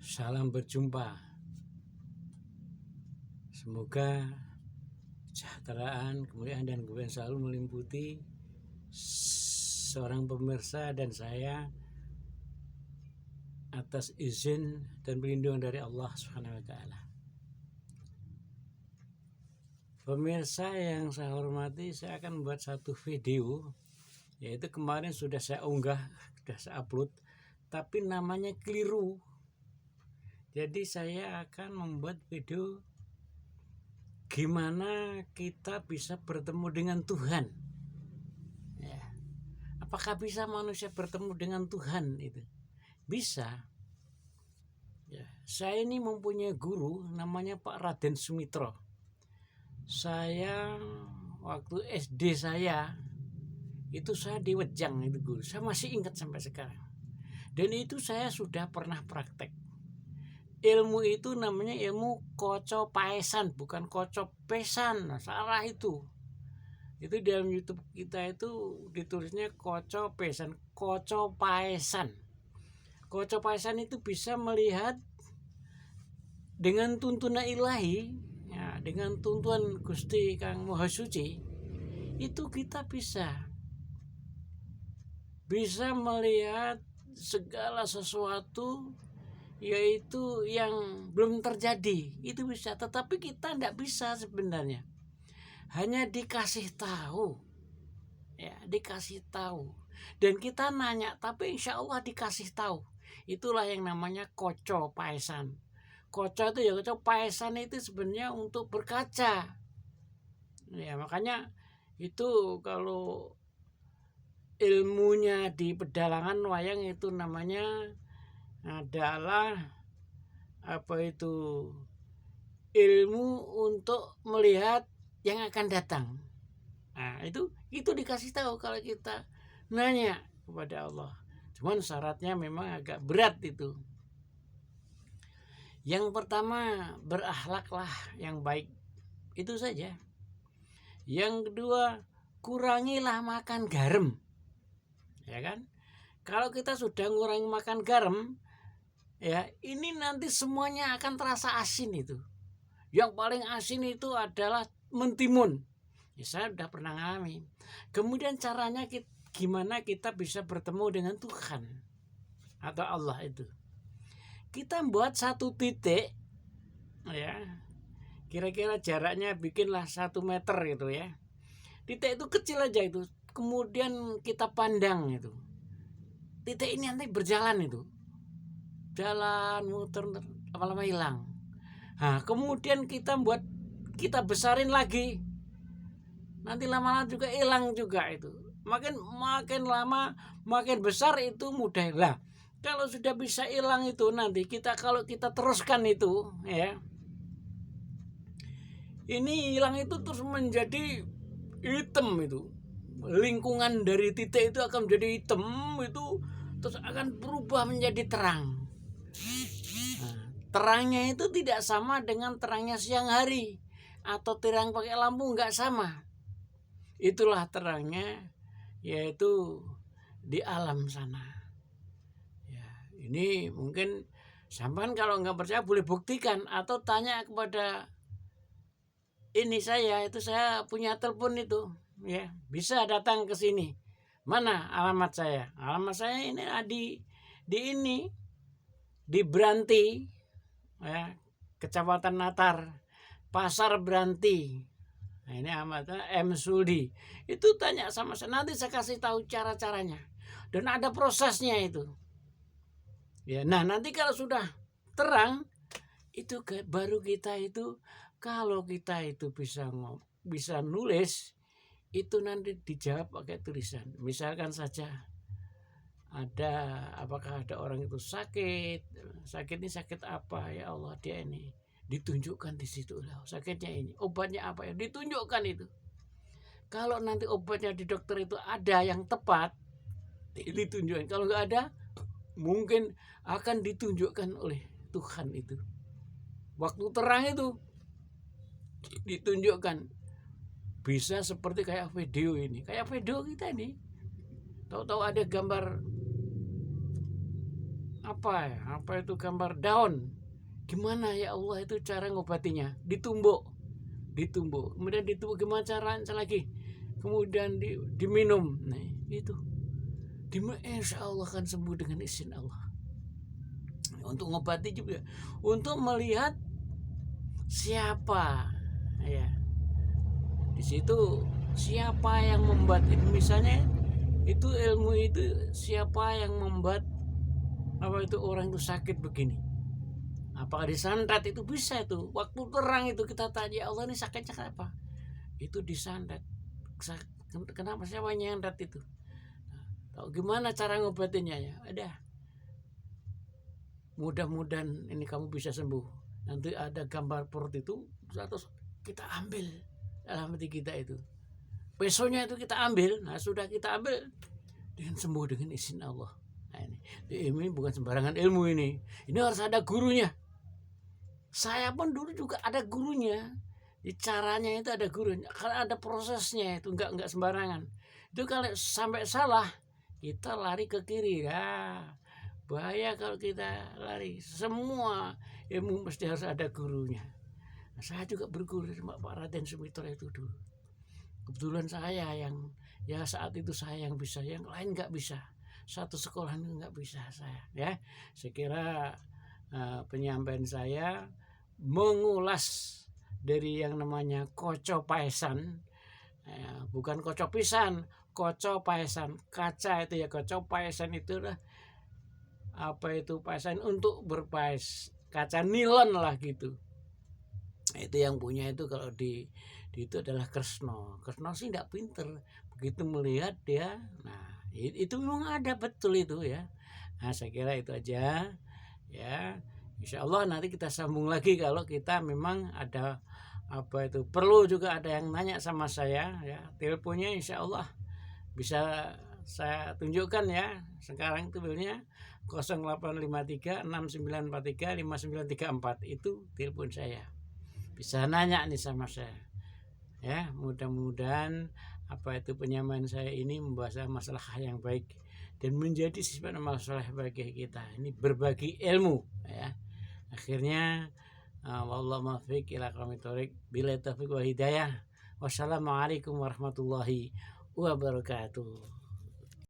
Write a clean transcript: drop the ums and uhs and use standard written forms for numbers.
Salam berjumpa. Semoga kesejahteraan, kemuliaan dan kebahagiaan selalu meliputi seorang pemirsa dan saya atas izin dan perlindungan dari Allah Subhanahu wa taala. Pemirsa yang saya hormati, saya akan membuat satu video, yaitu kemarin sudah saya unggah, sudah saya upload, tapi namanya keliru. Jadi saya akan membuat video gimana kita bisa bertemu dengan Tuhan. Ya. Apakah bisa manusia bertemu dengan Tuhan itu? Bisa. Ya. Saya ini mempunyai guru namanya Pak Raden Sumitro. Saya waktu SD saya itu saya di Wejang itu guru. Saya masih ingat sampai sekarang. Dan itu saya sudah pernah praktek. Ilmu itu namanya ilmu koco paesan, bukan koco pesan. Nah, salah itu. Itu dalam YouTube kita itu ditulisnya koco pesan, koco paesan. Koco paesan itu bisa melihat dengan tuntunan ilahi, ya, dengan tuntunan Gusti Kang Maha Suci. Itu kita bisa melihat segala sesuatu yaitu yang belum terjadi, itu bisa, tetapi kita tidak bisa sebenarnya, hanya dikasih tahu, ya, dikasih tahu, dan kita nanya, tapi insya Allah dikasih tahu. Itulah yang namanya koco paesan. Koco itu ya, koco paesan itu sebenarnya untuk berkaca, ya, makanya itu kalau ilmunya di pedalangan wayang itu namanya adalah apa itu, ilmu untuk melihat yang akan datang. Nah, itu dikasih tahu kalau kita nanya kepada Allah. Cuman syaratnya memang agak berat itu. Yang pertama, berakhlaklah yang baik. Itu saja. Yang kedua, kurangilah makan garam. Ya kan? Kalau kita sudah ngurangi makan garam, ya, ini nanti semuanya akan terasa asin itu. Yang paling asin itu adalah mentimun. Ya, saya sudah pernah ngalami. Kemudian caranya gimana kita bisa bertemu dengan Tuhan atau Allah itu? Kita buat satu titik, ya, kira-kira jaraknya bikinlah 1 meter gitu ya. Titik itu kecil aja itu. Kemudian kita pandang itu. Titik ini nanti berjalan itu. Jalan muter lama-lama hilang. Nah, kemudian kita besarin lagi. Nanti lama-lama juga hilang juga itu. Makin lama makin besar itu mudah. Lah, kalau sudah bisa hilang itu nanti kalau kita teruskan itu, ya. Ini hilang itu terus menjadi hitam itu. Lingkungan dari titik itu akan menjadi hitam itu, terus akan berubah menjadi terang. Nah, terangnya itu tidak sama dengan terangnya siang hari atau terang pakai lampu, nggak sama. Itulah terangnya, yaitu di alam sana. Ya, ini mungkin sampean kalau nggak percaya boleh buktikan atau tanya kepada ini saya punya telepon itu, ya, bisa datang ke sini. Mana alamat saya? Alamat saya ini di Branti, ya, Kecamatan Natar, Pasar Branti. Nah, ini alamatnya M Sudi. Itu tanya sama saya, nanti saya kasih tahu cara-caranya dan ada prosesnya itu. Ya, nah nanti kalau sudah terang itu baru kita itu, kalau kita itu bisa nulis itu nanti dijawab pakai tulisan. Misalkan saja apakah ada orang itu sakit ini sakit apa, ya Allah dia ini, ditunjukkan di situ lah sakitnya ini, obatnya apa ya, ditunjukkan itu. Kalau nanti obatnya di dokter itu ada yang tepat, ditunjukkan. Kalau nggak ada, mungkin akan ditunjukkan oleh Tuhan itu. Waktu terang itu ditunjukkan. Bisa seperti kayak video ini, kayak video kita ini. Tahu-tahu ada gambar apa itu gambar daun. Gimana ya Allah itu cara ngobatinya? Ditumbuk, kemudian ditumbuk gimana caranya lagi? Kemudian diminum. Nah, itu. Insya Allah akan sembuh dengan izin Allah. Untuk ngobati juga, untuk melihat siapa, ya. Di situ siapa yang membuat itu, misalnya itu ilmu itu siapa yang membuat itu orang itu sakit begini. Apakah disantet? Itu bisa itu. Waktu terang itu kita tanya Allah, ini sakitnya kenapa? Itu disantet. Kenapa siapa yang nyantet itu? Tahu gimana cara ngobatinnya ya? Ada. Mudah-mudahan ini kamu bisa sembuh. Nanti ada gambar perut itu, terus kita ambil dalam hati kita itu. Besoknya itu kita ambil. Nah, sudah kita ambil dengan sembuh dengan izin Allah. Nah, ini bukan sembarangan ilmu ini. Ini harus ada gurunya. Saya pun dulu juga ada gurunya. Di caranya itu ada gurunya. Karena ada prosesnya itu, enggak sembarangan. Itu kalau sampai salah, kita lari ke kiri. Nah, bahaya kalau kita lari. Semua ilmu mesti harus ada gurunya. Nah, saya juga berguru sama Pak Raden Sumitra itu dulu. Kebetulan saya yang, ya saat itu saya yang bisa, yang lain nggak bisa. Satu sekolah itu nggak bisa saya. Ya, saya kira penyampaian saya mengulas dari yang namanya koco paesan, bukan koco pisan, koco paesan, kaca itu ya, koco paesan itu lah. Itu paesan untuk berpaes, kaca nilon lah gitu. Itu yang punya itu kalau di itu adalah Kresno sih tidak pinter, begitu melihat dia, nah itu memang ada betul itu ya. Nah, saya kira itu aja ya. Insya Allah nanti kita sambung lagi kalau kita memang ada itu perlu juga ada yang nanya sama saya ya. Teleponnya insya Allah bisa saya tunjukkan ya. Sekarang itu bilnya 0853 6943 5934, itu telepon saya. Bisa nanya nih sama saya. Ya, mudah-mudahan itu penyampaian saya ini membahas masalah yang baik dan menjadi sifat masalah bagi kita. Ini berbagi ilmu ya. Akhirnya wallahu muwaffiq ila aqwamit thoriq, bila taufiq wa hidayah. Wassalamualaikum warahmatullahi wabarakatuh.